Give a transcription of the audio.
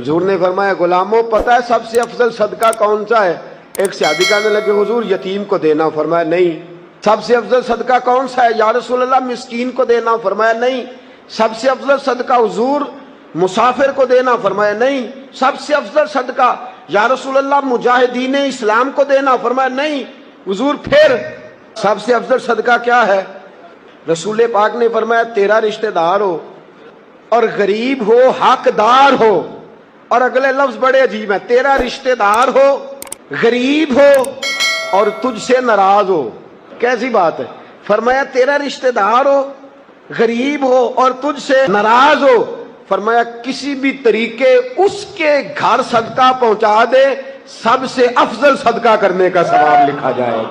حضور نے فرمایا غلاموں پتہ ہے سب سے افضل صدقہ کون سا ہے؟ ایک صحابی کہنے لگے حضور یتیم کو دینا، فرمایا نہیں۔ سب سے افضل صدقہ کون سا ہے یا رسول اللہ؟ مسکین کو دینا، فرمایا نہیں۔ سب سے افضل صدقہ حضور مسافر کو دینا، فرمایا نہیں۔ سب سے افضل صدقہ یا رسول اللہ مجاہدین اسلام کو دینا، فرمایا نہیں۔ حضور پھر سب سے افضل صدقہ کیا ہے؟ رسول پاک نے فرمایا تیرا رشتہ دار ہو اور غریب ہو، حقدار ہو، اور اگلے لفظ بڑے عجیب ہیں، تیرا رشتہ دار ہو، غریب ہو اور تجھ سے ناراض ہو۔ کیسی بات ہے؟ فرمایا تیرا رشتہ دار ہو، غریب ہو اور تجھ سے ناراض ہو، فرمایا کسی بھی طریقے اس کے گھر صدقہ پہنچا دے، سب سے افضل صدقہ کرنے کا ثواب لکھا جائے۔